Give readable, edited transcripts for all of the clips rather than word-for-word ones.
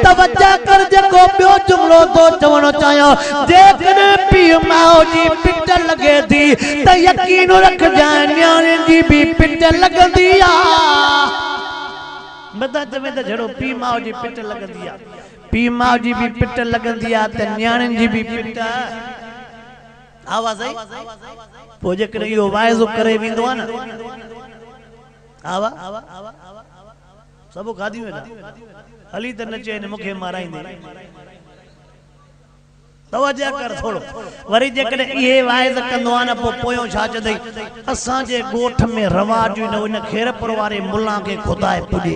तवज्जो कर जेको ॿियो जुमिलो तो चवणो चाहियां जेकॾहिं पीउ माउ जी पिट लॻे थी त यकीन रखजांइ न्याणियुनि जी बि पिट लॻंदी आहे मता चवे त जहिड़ो पीउ माउ जी पिट लॻंदी आहे पीउ माउ जी बि पिट लॻंदी आहे त न्याणियुनि जी बि पिट आवाज़ आई पोइ जेकॾहिं इहो वाइज़ो करे वेंदो आहे न आवा सब खाधी वेंदा हली त न चए मूंखे माराईंदे तवज्जो कर थोड़ो वरी जेकॾहिं इहे वाइज़ कंदो आहे न पोइ पोयों छा चंदई असांजे ॻोठ में रवाज न इन खेरपुर वारे मुल्ला खे खुदाए पुॼे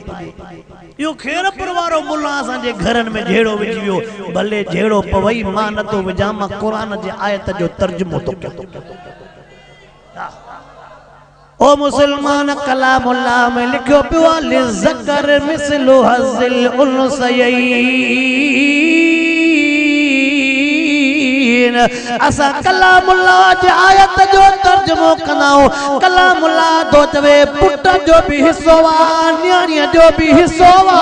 इहो खेरपुर वारो मुल्ला असांजे घरनि में जहिड़ो विझी वियो भले जहिड़ो पवई मां नथो विझां मां क़ुरान जे आयत जो तर्जुमो थो कयां ओ मुसलमान कलामुल्लाह में लिखियो पियो आहे लिज़कर मिसलु हज़िल उनसयैन असा कलामुल्लाह जे आयत जो तर्जुमो कंदाऊं कलामुल्लाह तो चवे पुट जो भी हिस्सो वा न्याणीअ जो भी हिस्सो वा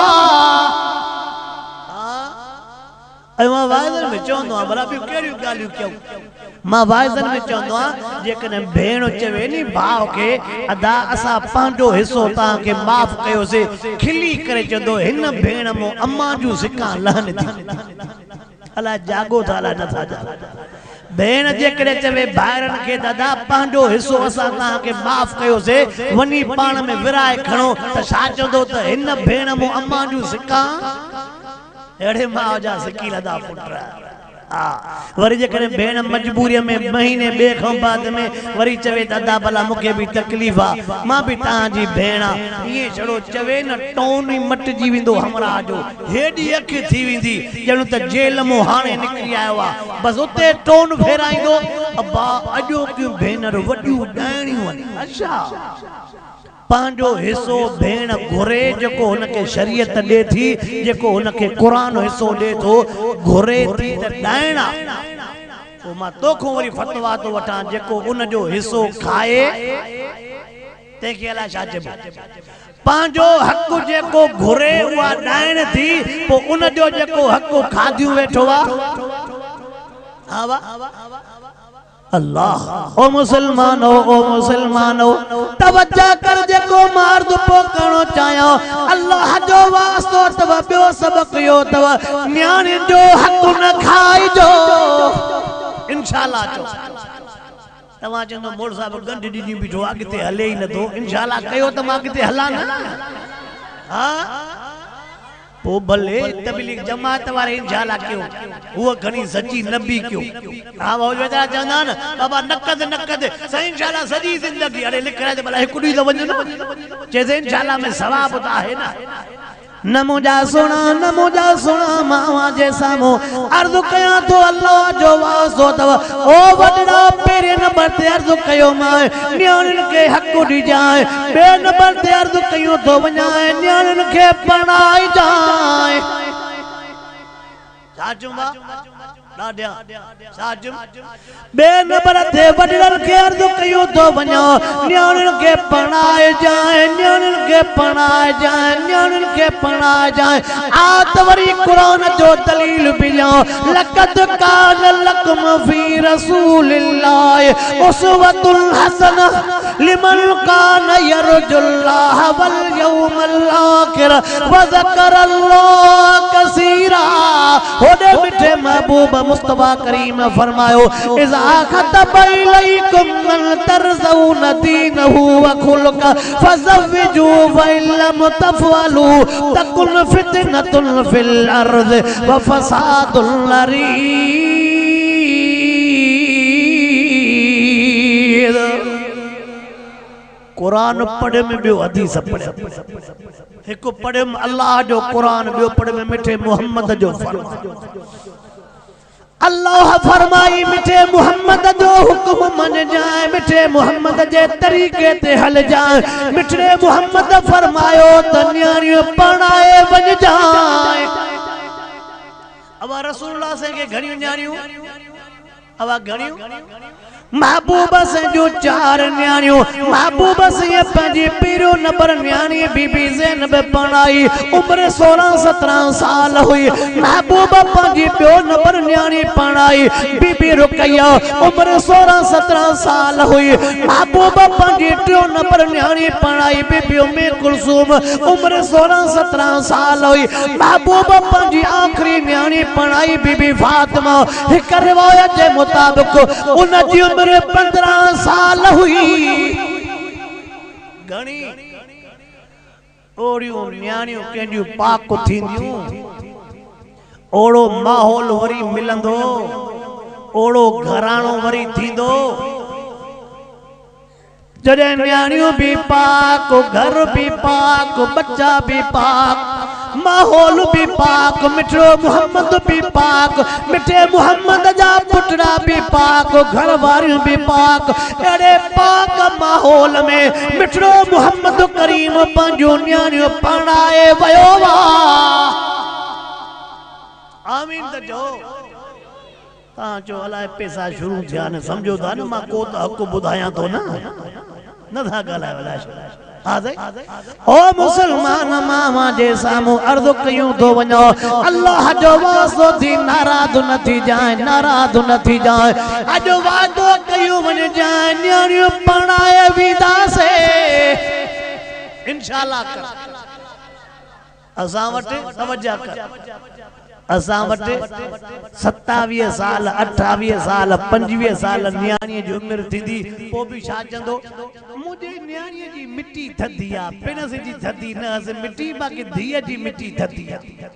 मां वाइदन में चवंदो आहियां भला ॿियूं कहिड़ियूं ॻाल्हियूं कयूं मां वाइदन में चवंदो आहियां जेकॾहिं भेण चवे नी भाउ खे अदा असां पंहिंजो हिसो तव्हांखे माफ़ कयोसीं खिली करे चवंदो हिन भेण मूं अम्मा जूं सिका लहनि थी अलाए जागो था अलाए नथा जागो भेण जेकॾहिं चवे भाइरनि खे दादा पंहिंजो हिसो असां तव्हांखे माफ़ कयोसीं वञी पाण में विराए खणो त छा चवंदो त हिन भेण मूं अम्मा जूं सिका अड़े मां जा सकील अदा पुट वरी जेकॾहिं भेण मजबूरीअ में महीने ॿिए खां बाद में वरी चवे दादा भला मूंखे बि तकलीफ़ आहे मां बि तव्हांजी भेण आहे ईअं छड़ो चवे न टोन ई मटिजी वेंदो हमरा जो हेॾी अखि थी वेंदी ॼणो त जेल मां हाणे निकिरी आयो आहे बसि उते टोन फेराईंदो अब्बा अॼोकियूं भेनरूं वॾियूं ॾाइणियूं आहिनि अच्छा पांजो हिस्सो भेण घुरे जेको हुनखे शरीयत ॾे थी जेको हुनखे क़ुरान हिस्सो ॾे थो घुरे थी त ॾाइणा पोइ मां तोखां वरी फतवा थो वठां जेको उनजो हिस्सो खाए तंहिंखे अलाए छा चइबो पांजो हक़ जेको घुरे उहा ॾाइण थी पोइ उनजो जेको हक़ खाधियूं वेठो आहे अल्लाह ओ मुसलमानो तवज्जो कर जेको मर्द पोकणो चाहियो अल्लाह जो वास्तो तव ॿियो सबक इहो तव न्याणियुनि जो हक़ न खाइजो इंशाअल्लाह चो तव्हां चवंदो मोड़ साहिब गंढ ॾिनी बीठो अॻिते हले ई नथो इंशाअल्लाह कयो त मां अॻिते हलां न हा पो भले तबलीग जमात वारे इंशाअल्लाह क्यों वो घणी सच्ची नबी क्यों हां वो वेदा चवंदा न बाबा नकद सही इंशाअल्लाह सजी जिंदगी अरे लिख रहे भला हिकु ॾींहुं त वञो न चइजे इंशाअल्लाह में सवाब त आहे न न मुझा सुना मावा जे सामो अर्ज कया तो अल्लाह जो वास्तो तव ओ वडड़ा पेरे नंबर ते अर्ज कयो मां न्याणियुनि खे हक़ ॾिजाए बे नंबर ते अर्ज कयो तो वञाए न्याणियुनि खे पढ़ाई जाए साजुमा लाडिया साजुम बे नंबर ते वडड़न खे अर्ज कयो तो वञो न्याणियुनि खे पढ़ाए जाए आ त वरी क़ुरान जो दलील बिलो लक़द कान लकुम फी रसूलिल्लाह उसवतुल हसना लिमन कान यरजुल्लाह वल यौमल आखिर व ज़करल्लाह कसीरा होदे मिठे महबूब मुस्तफा करीम फरमायो इज़ा खतब इलैकुम मन तरज़उन दीनहु व खुलक फज़व्विजू व इल्लम तफ़अलू तकुन फितनतुन फिल अर्ज़ व फसादुल अरीज़ कुरान पढ़े में बियो हदीस पढ़े एक पढ़े अल्लाह जो कुरान बियो पढ़े में मिठे मोहम्मद जो फरमान अल्लाह फरमाई मिठे मोहम्मद जो हुक्म मन जाए मिठे मोहम्मद जे तरीके ते हल जाए मिठे मोहम्मद फरमायो त न्याणियूं पढ़ाए वञ जाए अब रसूलुल्लाह से के घणियूं न्याणियूं अब घणियूं महबूब से जो 4 न्याणियों महबूब से पंजी पीरो नंबर न्याणी बीबी ज़ैनब पढ़ाई उम्र 16-17 साल हुई महबूब पंजी पियो नंबर न्याणी पढ़ाई बीबी रुकैया उम्र 16-17 साल हुई महबूब पंजी टियों नंबर न्याणी पढ़ाई बीबी उम्मे कुलसूम उम्र 16-17 साल हुई महबूब पंजी आखिरी न्याणी पढ़ाई बीबी फातिमा एक रिवायत के मुताबिक उन जी उम्र 15 साल हुई घणी ओड़ियों न्याणियों कंहिंजूं पाक थींदियूं ओड़ो माहौल वरी मिलंदो ओड़ो घराणो वरी थींदो जॾहिं न्याणियों भी पाक घर भी पाक बच्चा भी पाक माहौल भी पाक मिठो मोहम्मद भी पाक मिठे मोहम्मद जा पुटड़ा भी पाक घर वारियूं भी पाक अड़े पाक माहौल में मिठो मोहम्मद करीम पंहिंजो न्याणियों पढ़ाए वयो वा आमीन त जो ता जो अलाए पैसा शुरू थिया न समझो था न मां को त हक़ ॿुधायां थो न था ॻाल्हाए ओ मुसलमान मामा जे सामू अर्ज़ कयूं तो वञो अल्लाह जो वास्तो थी नाराज़ न थी जाए नाराज़ न थी जाए अॼु वादो कयूं वञ जाए न्याणियूं पढ़ाए वेंदासे इंशाअल्लाह कर असां वटि तवज्जो कर असां वटि 27 साल 28 साल 25 साल न्याणीअ जी उमिरि थींदी पोइ बि छा चवंदो मुंहिंजे न्याणीअ जी मिटी थधी आहे पिणस जी थधी न हस मिटी बाक़ी धीअ जी मिटी थधी आहे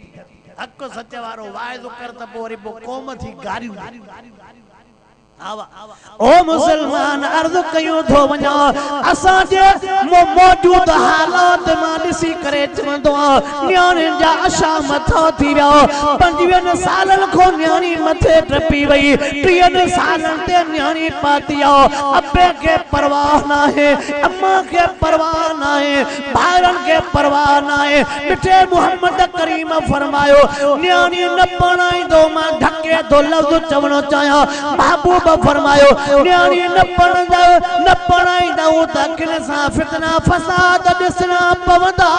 हक़ सच वारो वाइदो कर त पोइ वरी पोइ क़ौम थी गारियूं ओ मुसलमान अर्ज़ कयूं थो वञा असां जे मौजूद हालात मां ॾिसी करे चवंदो न्याणियुनि जा अशा मथो थी विया 25 सालनि खां न्याणी मथे टपी वई 30 सालनि ते न्याणी पाती अबे के परवाह न आहे अम्मा के परवाह न आहे भाइरनि के परवाह न आहे मिठे मोहम्मद करीम फरमायो न्याणी न पढ़ाईंदो मां ढके थो लफ़्ज़ चवणो चाहियां महबूब फरमायो न्याणी न पढ़ाईंदा त किन सां फितना फसाद ॾिसणा पवंदा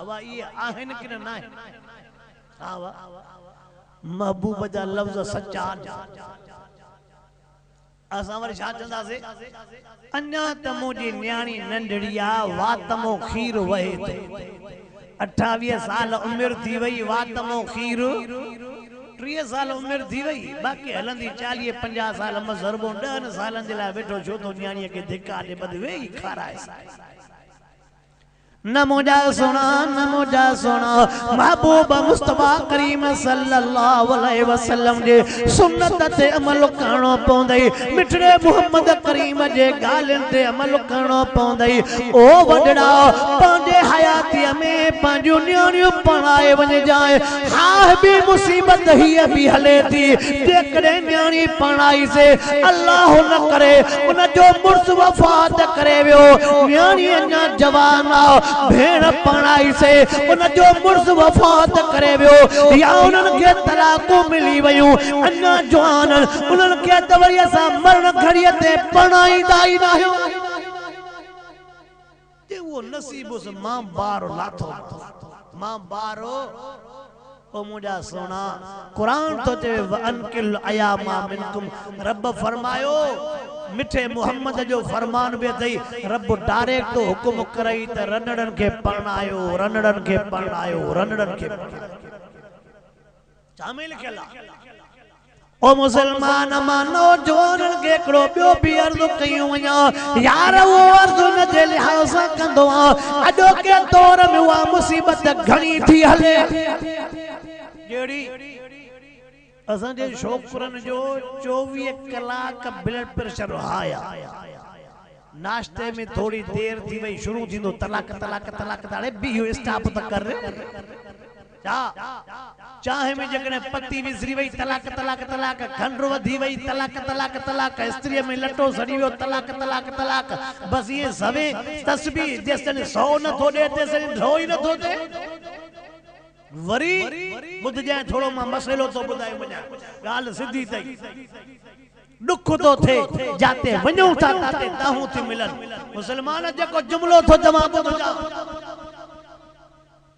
अवा ये आहिन किन न आवा महबूब जा लफ़्ज़ सच्चा असां वरी छा चवंदासीं अञा त मुंहिंजी न्याणी नंढड़ी आहे वातमो खीर वहे थो 28 साल उमिरि थी वई वातमो खीर 30 साल उमिरि थी वई बाक़ी हलंदी 40-50 साल मज़रबो 10 सालनि जे लाइ वेठो छो तो न्याणीअ खे धिका ॾे बद वेही खाराए न मुझा सुना महबूब मुस्तफा करीम सल्लल्लाहु अलैहि वसल्लम जे सुन्नत ते अमल करणो पवंदई मिठड़े मोहम्मद करीम जे ॻाल्हियुनि ते अमल करणो पवंदई ओ वॾड़ा पंहिंजे हयातीअ में पंहिंजूं न्याणियूं पढ़ाए वञजाए हा बि मुसीबत हीअ बि हले थी जेकॾहिं न्याणी पढ़ाई से अल्लाह न करे उन जो मुड़ुस वफ़ात करे वियो न्याणी अञा जवान आहे भेण पढ़ाई से उन जो मुर्स वफात करे वियो या उन्हनि खे तलाक़ूं मिली वयूं अञा जवान उन्हनि खे त वरी असां मरण घड़ीअ ते पढ़ाईंदा ई न आहियूं ते उहो नसीब उस मां बारो लाथो मां बारो ओ मुझा सोना कुरान तो चवे वअनकिल अयामा मिनकुम रब फरमायो मिठे मोहम्मद जो फरमान बि अथई रब डायरेक्ट हुकुम करई त रनड़न के पढ़ायो रनड़न के शामिल केला ओ मुसलमान मानो जोनन के एकड़ो बियो भी अर्ज कयूं वञा यार वो अर्ज न जे लिहाज़ सां कंदो अॼो के दौर में उहा मुसीबत घणी थी हले जेड़ी असां जे छोकरन जो 24 कलाक ब्लड प्रेशर हाया नाश्ते में थोड़ी देर थी वही शुरू थींदो तलाक ताड़े बियो स्टॉप त कर चाहे में जगने पति विसरी वही तलाक खंडर वधी वही तलाक स्त्री में लटो सड़ी वियो तलाक बस ये सवे तस्बीह जेसने 100 न थो दे तेसने 100 ही न थो दे वरी बुध जाए थोड़ो मां मसलो तो बुधाई वञा गाल सिधी तई दुख तो थे जाते वञो था ताते ताहू थी मिलन मुसलमान जेको जुमलो तो जवाब तो जा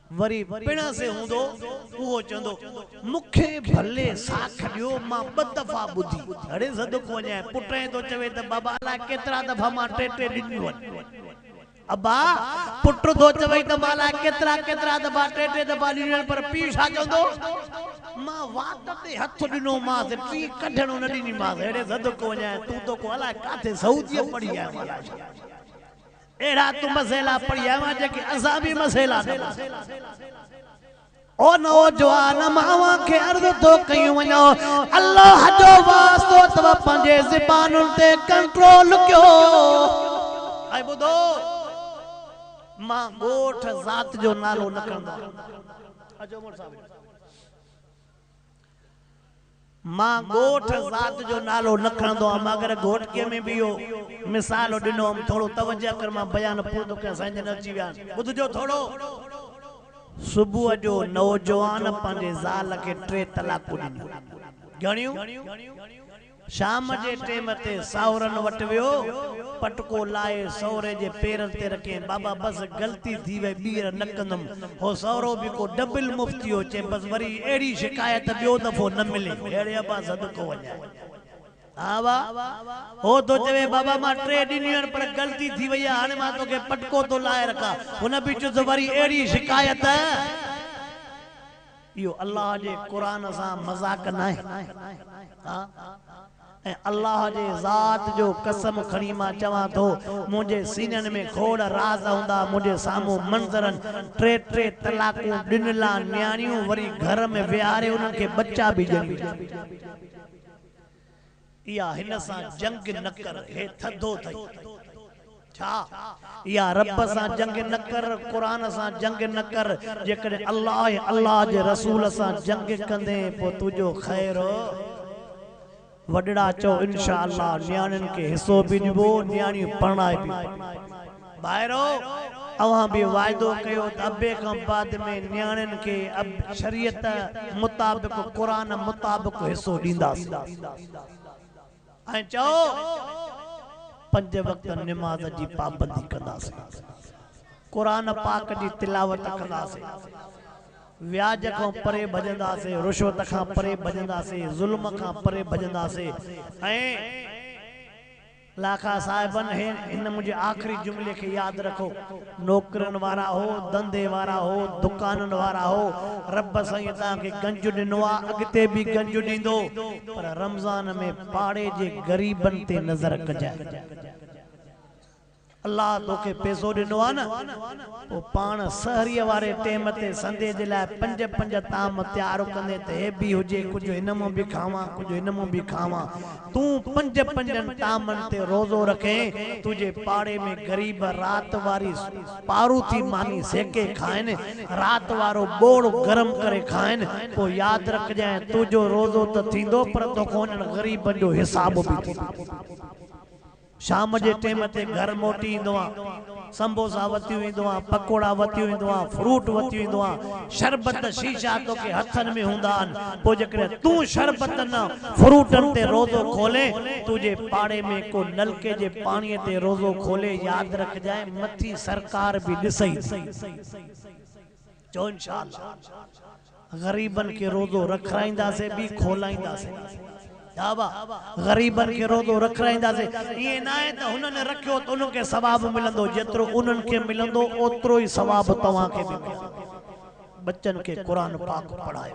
वरी पिणा से हुंदो वो चंदो मुखे भले साख दियो मां ब दफा बुधी अरे सदको वञे पुटे तो चवे त बाबा अला केतरा दफा मां टे टे ॾिनियूं अबा पुट तो चवे त माला केतरा केतरा दफा टे टे दफा ॾिनियूं पर पीउ छा चंदो मां वात ते हथ ॾिनो मां ते टी कढणो न ॾिनी मां अरे सदको वञे तू तो को अला काथे सऊदी पड़ी है माला एड़ा तू मसला पड़ी है जेके असा भी मसला ओ नौजवान मावा के अर्ज तो कयूं वञो अल्लाह जो वास्तो तव पंजे ज़बानुन ते कंट्रोल कयो आई बुधो मां गोठ जात जो नालो न कंदो अजो मोर साहब मां गोठ जात जो नालो न खणंदो मगर घोटके में भी यो मिसाल दिनो थोड़ो तवज्जो कर मां बयान पूरो के संजन अची विया बुध जो थोड़ो सुबह जो नौजवान पंजे ज़ाल के 3 तलाकू ॾिनियूं घणियूं शाम जे टेम ते सावरन वट वियो पटको लाए सौरे जे पेरन ते रखे बाबा बस गलती थी वे बीर न कंदम हो सौरो भी को डबल मुफ्ती हो चे बस वरी एड़ी शिकायत बियो दफो न मिले एड़े अबा सदको वञा आवा हो तो चवे बाबा मां 3 ॾिनियूं पर गलती थी वई हाने मां तो के पटको तो लाए रखा हुन बीच जो वरी एड़ी शिकायत यो अल्लाह जे कुरान सा मजाक ना है हां अल्लाह जे जात जो कसम खणी मां चवा तो मुझे सीनन में खोड़ राज हुंदा मुझे सामो मंजरन 3 तलाकू ॾिनला न्याणियूं वरी घर में विहारे उनन के बच्चा भी ॼणी या हिन सा जंग न कर हे थदो थई छा या रब सा जंग न कर कुरान सा जंग न कर जेकॾहिं अल्लाह जे रसूल सा जंग कंदे पो तुजो खैर वडड़ा चो इंशाअल्लाह न्याणन के हिस्सो भी ॾिबो न्याणियूं परणाए भी बाहरो अवां भी वायदो कयो अबे का बाद में न्याणन के अब शरीयत मुताबिक कुरान मुताबिक हिस्सो ॾींदास ऐं चो 5 वक्त नमाज जी पाबंदी कंदास कुरान पाक जी तिलावत कंदास व्याज का परे भजंदासे रुशवत का परे भजंदासे जुल्म का परे भजंदासे ऐं लाखा साहिबन है इन मुझे आखिरी जुमले के याद रखो नौकरन वारा हो धंधे वारा हो दुकानन वारा हो रब साईं ता के गंज दिनो अगते भी गंज दींदो पर रमजान में पाड़े जे गरीबन ते नजर कजाए अल्लाह तो के पैसो दिनो आ न तो पान सहरी वाले टेम ते संदे जे ला 5 ताम तैयार कंदे ते हे भी होजे कुछ इनमो भी खावा कुछ इनमो भी खावा तू 5 तामन ते रोजो रखे तुझे पाड़े में गरीब रात वारी पारूथी मानी सेके खाइन रात वारो बोड़ गरम करे खाइन तो याद रख जाए तुझो रोजो तो थींदो पर तो कोन गरीब जो हिसाब भी थींदो शाम जे टेम ते घर मोटी इंदो समोसा वतियो इंदो पकोड़ा वतियो इंदो फ्रूट वतियो इंदो शरबत शीशा तो के हथन में हुंदान पो जकरे तू शरबत न फ्रूटन ते रोजो खोले तुझे पाड़े में को नलके जे पानी ते रोजो खोले याद रख जाए मथी सरकार भी दिसई जो इंशाअल्लाह गरीबन के रोजो रखराइंदा से भी खोलाइंदा से गरीबन के रोजो रखराइंदा से ये ना है तो उन्होंने रखियो तो उनके सवाब मिलंदो जेतरो उनन के मिलंदो ओतरो ही सवाब तवा के भी बच्चन के कुरान पाक पढ़ाए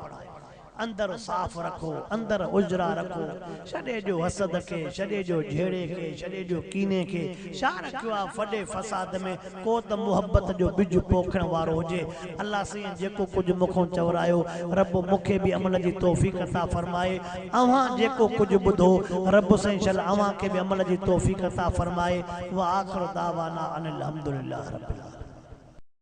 अंदर साफ रखो अंदर उजरा रखो छड़े जो हसद के छड़े जो झेड़े के छड़े जो कीने के छा रखियो फडे फसाद में को त मोहब्बत जो बिज पोखण वारो होजे अल्लाह से जेको कुछ मुखों चवरायो रब मुखे भी अमल जी तौफीक अता फरमाए अवा जेको कुछ बुधो रब से इंशाअल्लाह अवा के भी अमल जी तौफीक अता फरमाए व आखिर दावाना अनिल हम्दुलिल्लाह रब्बिल